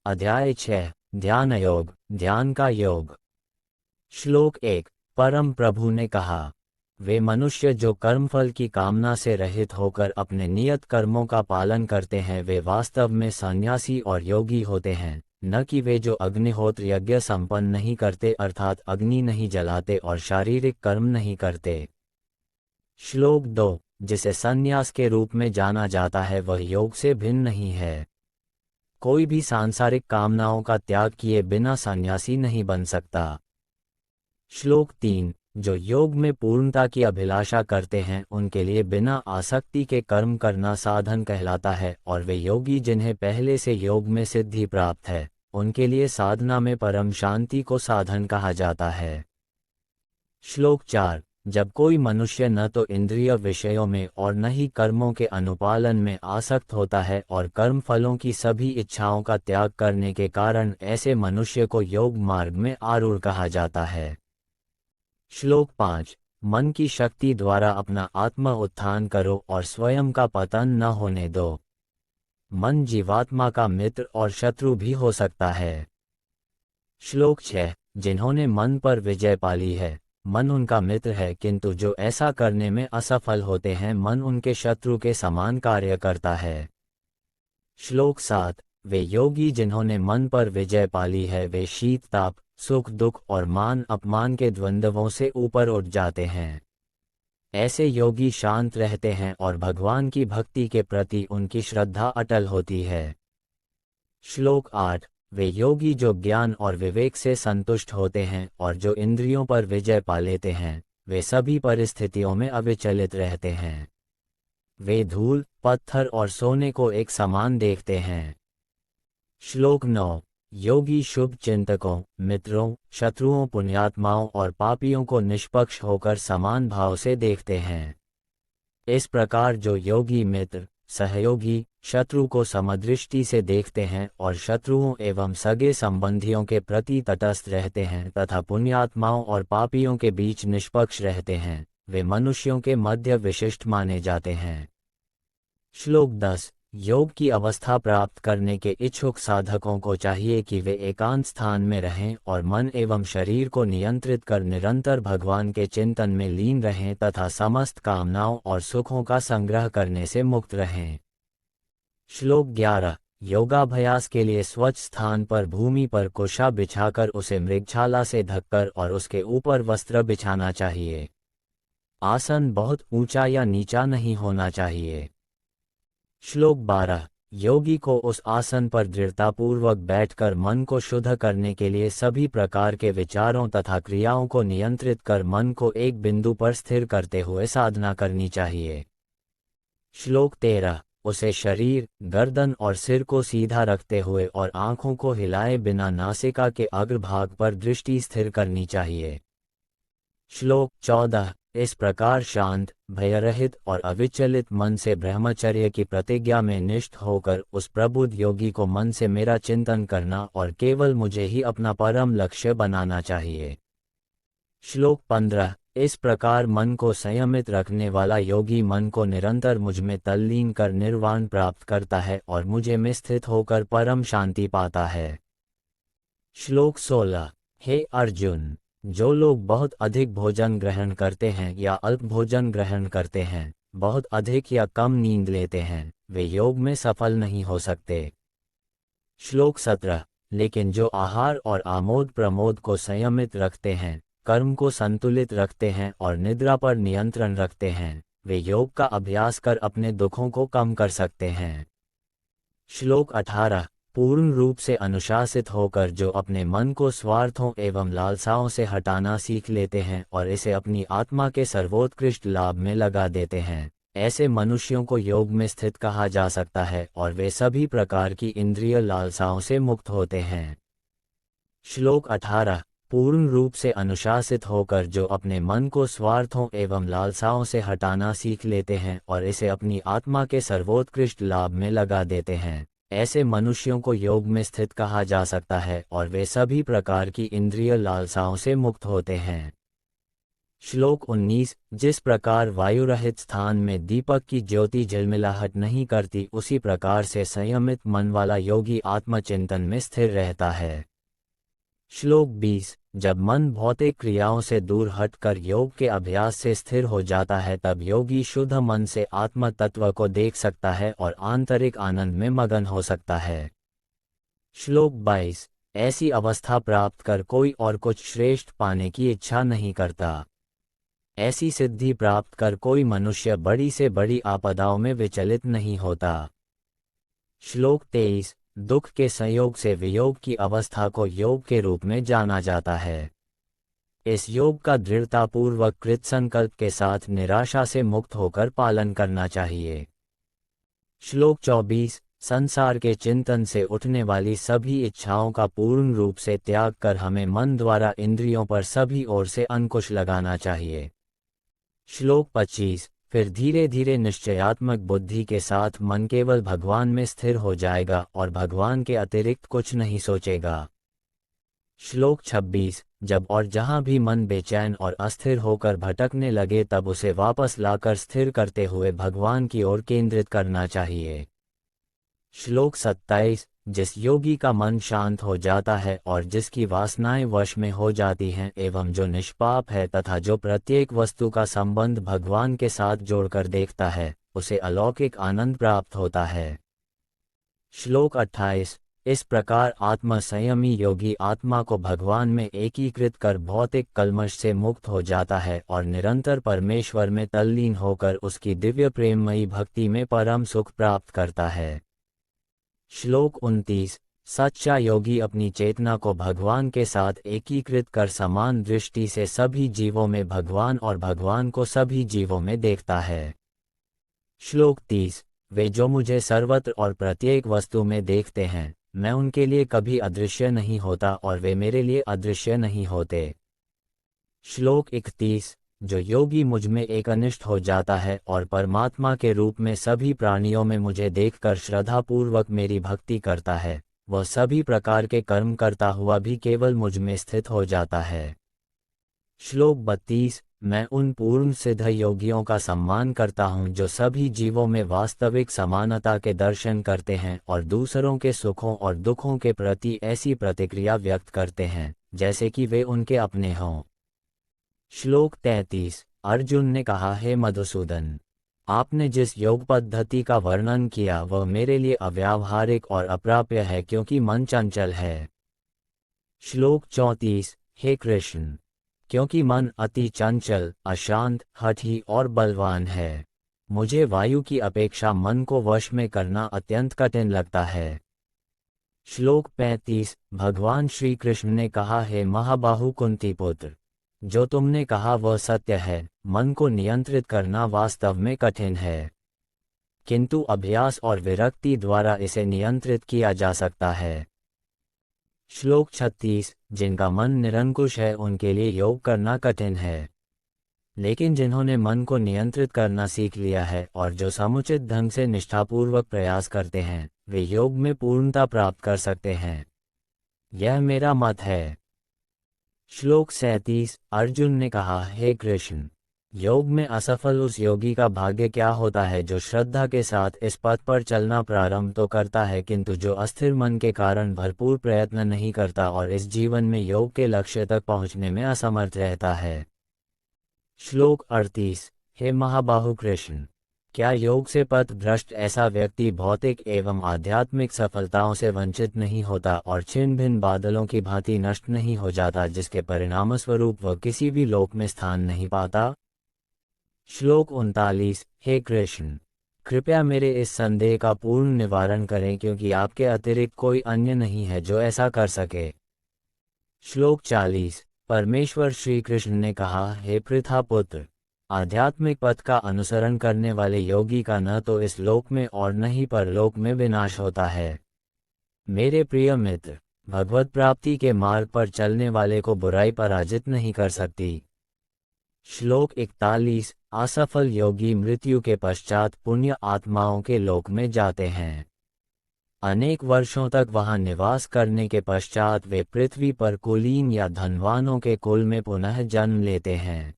अध्याय 6 ध्यान योग, ध्यान का योग। श्लोक 1। परम प्रभु ने कहा, वे मनुष्य जो कर्मफल की कामना से रहित होकर अपने नियत कर्मों का पालन करते हैं वे वास्तव में सन्यासी और योगी होते हैं, न कि वे जो अग्निहोत्र यज्ञ संपन्न नहीं करते अर्थात अग्नि नहीं जलाते और शारीरिक कर्म नहीं करते। श्लोक 2। जिसे संन्यास के रूप में जाना जाता है वह योग से भिन्न नहीं है। कोई भी सांसारिक कामनाओं का त्याग किए बिना सन्यासी नहीं बन सकता। श्लोक 3। जो योग में पूर्णता की अभिलाषा करते हैं उनके लिए बिना आसक्ति के कर्म करना साधन कहलाता है, और वे योगी जिन्हें पहले से योग में सिद्धि प्राप्त है उनके लिए साधना में परम शांति को साधन कहा जाता है। श्लोक 4। जब कोई मनुष्य न तो इंद्रिय विषयों में और न ही कर्मों के अनुपालन में आसक्त होता है और कर्म फलों की सभी इच्छाओं का त्याग करने के कारण ऐसे मनुष्य को योग मार्ग में आरूढ़ कहा जाता है। श्लोक 5। मन की शक्ति द्वारा अपना आत्म उत्थान करो और स्वयं का पतन न होने दो। मन जीवात्मा का मित्र और शत्रु भी हो सकता है। श्लोक 6। जिन्होंने मन पर विजय पाली है मन उनका मित्र है, किंतु जो ऐसा करने में असफल होते हैं मन उनके शत्रु के समान कार्य करता है। श्लोक 7। वे योगी जिन्होंने मन पर विजय पाली है वे शीत ताप, सुख दुख और मान अपमान के द्वंद्वों से ऊपर उठ जाते हैं। ऐसे योगी शांत रहते हैं और भगवान की भक्ति के प्रति उनकी श्रद्धा अटल होती है। श्लोक 8। वे योगी जो ज्ञान और विवेक से संतुष्ट होते हैं और जो इंद्रियों पर विजय पा लेते हैं वे सभी परिस्थितियों में अविचलित रहते हैं। वे धूल, पत्थर और सोने को एक समान देखते हैं। श्लोक 9। योगी शुभ चिंतकों, मित्रों, शत्रुओं, पुण्यात्माओं और पापियों को निष्पक्ष होकर समान भाव से देखते हैं। इस प्रकार जो योगी मित्र, सहयोगी, शत्रु को समदृष्टि से देखते हैं और शत्रुओं एवं सगे संबंधियों के प्रति तटस्थ रहते हैं तथा पुण्यात्माओं और पापियों के बीच निष्पक्ष रहते हैं वे मनुष्यों के मध्य विशिष्ट माने जाते हैं। श्लोक 10। योग की अवस्था प्राप्त करने के इच्छुक साधकों को चाहिए कि वे एकांत स्थान में रहें और मन एवं शरीर को नियंत्रित कर निरंतर भगवान के चिंतन में लीन रहें तथा समस्त कामनाओं और सुखों का संग्रह करने से मुक्त रहें। श्लोक 11। योगाभ्यास के लिए स्वच्छ स्थान पर भूमि पर कुशा बिछाकर उसे मृगछाला से ढककर और उसके ऊपर वस्त्र बिछाना चाहिए। आसन बहुत ऊंचा या नीचा नहीं होना चाहिए। श्लोक 12। योगी को उस आसन पर दृढ़तापूर्वक बैठकर मन को शुद्ध करने के लिए सभी प्रकार के विचारों तथा क्रियाओं को नियंत्रित कर मन को एक बिंदु पर स्थिर करते हुए साधना करनी चाहिए। श्लोक 13। उसे शरीर, गर्दन और सिर को सीधा रखते हुए और आंखों को हिलाए बिना नासिका के अग्रभाग पर दृष्टि स्थिर करनी चाहिए। श्लोक 14। इस प्रकार शांत, भयरहित और अविचलित मन से ब्रह्मचर्य की प्रतिज्ञा में निष्ठ होकर उस प्रबुद्ध योगी को मन से मेरा चिंतन करना और केवल मुझे ही अपना परम लक्ष्य बनाना चाहिए। श्लोक 15। इस प्रकार मन को संयमित रखने वाला योगी मन को निरंतर मुझ में तल्लीन कर निर्वाण प्राप्त करता है और मुझे में स्थित होकर परम शांति पाता है। श्लोक 16। हे अर्जुन, जो लोग बहुत अधिक भोजन ग्रहण करते हैं या अल्प भोजन ग्रहण करते हैं, बहुत अधिक या कम नींद लेते हैं, वे योग में सफल नहीं हो सकते। श्लोक 17। लेकिन जो आहार और आमोद प्रमोद को संयमित रखते हैं, कर्म को संतुलित रखते हैं और निद्रा पर नियंत्रण रखते हैं, वे योग का अभ्यास कर अपने दुखों को कम कर सकते हैं। श्लोक 18। पूर्ण रूप से अनुशासित होकर जो अपने मन को स्वार्थों एवं लालसाओं से हटाना सीख लेते हैं और इसे अपनी आत्मा के सर्वोत्कृष्ट लाभ में लगा देते हैं, ऐसे मनुष्यों को योग में स्थित कहा जा सकता है और वे सभी प्रकार की इंद्रिय लालसाओं से मुक्त होते हैं। श्लोक 18। पूर्ण रूप से अनुशासित होकर जो अपने मन को स्वार्थों एवं लालसाओं से हटाना सीख लेते हैं और इसे अपनी आत्मा के सर्वोत्कृष्ट लाभ में लगा देते हैं, ऐसे मनुष्यों को योग में स्थित कहा जा सकता है और वे सभी प्रकार की इंद्रिय लालसाओं से मुक्त होते हैं। श्लोक 19। जिस प्रकार वायु रहित स्थान में दीपक की ज्योति झिलमिलाहट नहीं करती, उसी प्रकार से संयमित मन वाला योगी आत्मचिंतन में स्थिर रहता है। श्लोक 20। जब मन भौतिक क्रियाओं से दूर हटकर योग के अभ्यास से स्थिर हो जाता है, तब योगी शुद्ध मन से आत्म तत्व को देख सकता है और आंतरिक आनंद में मगन हो सकता है। श्लोक 22। ऐसी अवस्था प्राप्त कर कोई और कुछ श्रेष्ठ पाने की इच्छा नहीं करता। ऐसी सिद्धि प्राप्त कर कोई मनुष्य बड़ी से बड़ी आपदाओं में विचलित नहीं होता। श्लोक 23। दुख के संयोग से वियोग की अवस्था को योग के रूप में जाना जाता है। इस योग का दृढ़तापूर्वक कृत संकल्प के साथ निराशा से मुक्त होकर पालन करना चाहिए। श्लोक 24। संसार के चिंतन से उठने वाली सभी इच्छाओं का पूर्ण रूप से त्याग कर हमें मन द्वारा इंद्रियों पर सभी ओर से अंकुश लगाना चाहिए। श्लोक 25। फिर धीरे धीरे निश्चयात्मक बुद्धि के साथ मन केवल भगवान में स्थिर हो जाएगा और भगवान के अतिरिक्त कुछ नहीं सोचेगा। श्लोक 26। जब और जहाँ भी मन बेचैन और अस्थिर होकर भटकने लगे, तब उसे वापस लाकर स्थिर करते हुए भगवान की ओर केंद्रित करना चाहिए। श्लोक 27। जिस योगी का मन शांत हो जाता है और जिसकी वासनाएं वश में हो जाती हैं, एवं जो निष्पाप है तथा जो प्रत्येक वस्तु का संबंध भगवान के साथ जोड़कर देखता है, उसे अलौकिक आनंद प्राप्त होता है। श्लोक 28। इस प्रकार आत्म संयमी योगी आत्मा को भगवान में एकीकृत कर भौतिक कल्मश से मुक्त हो जाता है और निरंतर परमेश्वर में तल्लीन होकर उसकी दिव्य प्रेममयी भक्ति में परम सुख प्राप्त करता है। श्लोक 29। सच्चा योगी अपनी चेतना को भगवान के साथ एकीकृत कर समान दृष्टि से सभी जीवों में भगवान और भगवान को सभी जीवों में देखता है। श्लोक 30। वे जो मुझे सर्वत्र और प्रत्येक वस्तु में देखते हैं, मैं उनके लिए कभी अदृश्य नहीं होता और वे मेरे लिए अदृश्य नहीं होते। श्लोक 31। जो योगी मुझ में एकनिष्ठ हो जाता है और परमात्मा के रूप में सभी प्राणियों में मुझे देखकर श्रद्धापूर्वक मेरी भक्ति करता है, वह सभी प्रकार के कर्म करता हुआ भी केवल मुझ में स्थित हो जाता है। श्लोक 32। मैं उन पूर्ण सिद्ध योगियों का सम्मान करता हूँ जो सभी जीवों में वास्तविक समानता के दर्शन करते हैं और दूसरों के सुखों और दुखों के प्रति ऐसी प्रतिक्रिया व्यक्त करते हैं जैसे कि वे उनके अपने हों। श्लोक 33। अर्जुन ने कहा, हे मधुसूदन, आपने जिस योग पद्धति का वर्णन किया वह मेरे लिए अव्यावहारिक और अप्राप्य है, क्योंकि मन चंचल है। श्लोक 34। हे कृष्ण, क्योंकि मन अति चंचल, अशांत, हठी और बलवान है, मुझे वायु की अपेक्षा मन को वश में करना अत्यंत कठिन लगता है। श्लोक 35। भगवान श्री कृष्ण ने कहा, हे महाबाहु कुंती पुत्र, जो तुमने कहा वह सत्य है, मन को नियंत्रित करना वास्तव में कठिन है, किंतु अभ्यास और विरक्ति द्वारा इसे नियंत्रित किया जा सकता है। श्लोक 36। जिनका मन निरंकुश है उनके लिए योग करना कठिन है, लेकिन जिन्होंने मन को नियंत्रित करना सीख लिया है और जो समुचित ढंग से निष्ठापूर्वक प्रयास करते हैं, वे योग में पूर्णता प्राप्त कर सकते हैं। यह मेरा मत है। श्लोक 37। अर्जुन ने कहा, हे कृष्ण, योग में असफल उस योगी का भाग्य क्या होता है जो श्रद्धा के साथ इस पथ पर चलना प्रारंभ तो करता है, किंतु जो अस्थिर मन के कारण भरपूर प्रयत्न नहीं करता और इस जीवन में योग के लक्ष्य तक पहुंचने में असमर्थ रहता है। श्लोक 38। हे महाबाहु कृष्ण, क्या योग से पथ भ्रष्ट ऐसा व्यक्ति भौतिक एवं आध्यात्मिक सफलताओं से वंचित नहीं होता और छिन्न भिन्न बादलों की भांति नष्ट नहीं हो जाता, जिसके परिणामस्वरूप वह किसी भी लोक में स्थान नहीं पाता? श्लोक 39। हे कृष्ण, कृपया मेरे इस संदेह का पूर्ण निवारण करें, क्योंकि आपके अतिरिक्त कोई अन्य नहीं है जो ऐसा कर सके। श्लोक 40। परमेश्वर श्री कृष्ण ने कहा, हे पृथा पुत्र, आध्यात्मिक पथ का अनुसरण करने वाले योगी का न तो इस लोक में और न ही परलोक में विनाश होता है। मेरे प्रिय मित्र, भगवत प्राप्ति के मार्ग पर चलने वाले को बुराई पराजित नहीं कर सकती। श्लोक 41। असफल योगी मृत्यु के पश्चात पुण्य आत्माओं के लोक में जाते हैं। अनेक वर्षों तक वहां निवास करने के पश्चात वे पृथ्वी पर कुलीन या धनवानों के कुल में पुनः जन्म लेते हैं।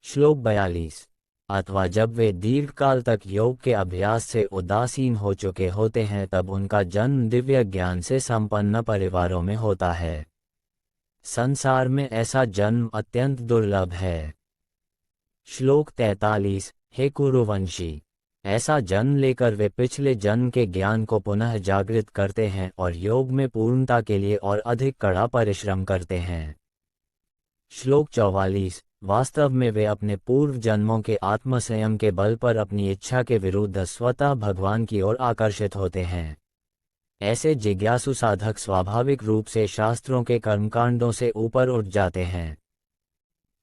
श्लोक 42। अथवा जब वे दीर्घकाल तक योग के अभ्यास से उदासीन हो चुके होते हैं तब उनका जन्म दिव्य ज्ञान से संपन्न परिवारों में होता है। संसार में ऐसा जन्म अत्यंत दुर्लभ है। श्लोक 43। हे कुरुवंशी, ऐसा जन्म लेकर वे पिछले जन्म के ज्ञान को पुनः जागृत करते हैं और योग में पूर्णता के लिए और अधिक कड़ा परिश्रम करते हैं। श्लोक 44। वास्तव में वे अपने पूर्व जन्मों के आत्मसंयम के बल पर अपनी इच्छा के विरुद्ध स्वतः भगवान की ओर आकर्षित होते हैं। ऐसे जिज्ञासु साधक स्वाभाविक रूप से शास्त्रों के कर्मकांडों से ऊपर उठ जाते हैं।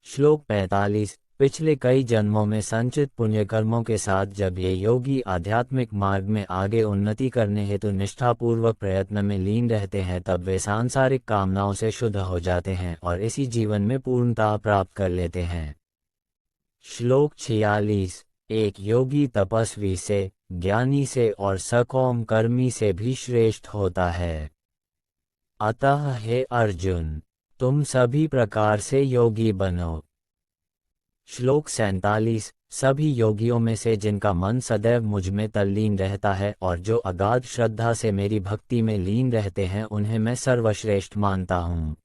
श्लोक 45। पिछले कई जन्मों में संचित पुण्यकर्मों के साथ जब ये योगी आध्यात्मिक मार्ग में आगे उन्नति करने हेतु निष्ठापूर्वक प्रयत्न में लीन रहते हैं तब वे सांसारिक कामनाओं से शुद्ध हो जाते हैं और इसी जीवन में पूर्णता प्राप्त कर लेते हैं। श्लोक 46। एक योगी तपस्वी से, ज्ञानी से और सकौम कर्मी से भी श्रेष्ठ होता है। अतः हे अर्जुन, तुम सभी प्रकार से योगी बनो। श्लोक 47। सभी योगियों में से जिनका मन सदैव मुझ में तल्लीन रहता है और जो अगाध श्रद्धा से मेरी भक्ति में लीन रहते हैं उन्हें मैं सर्वश्रेष्ठ मानता हूँ।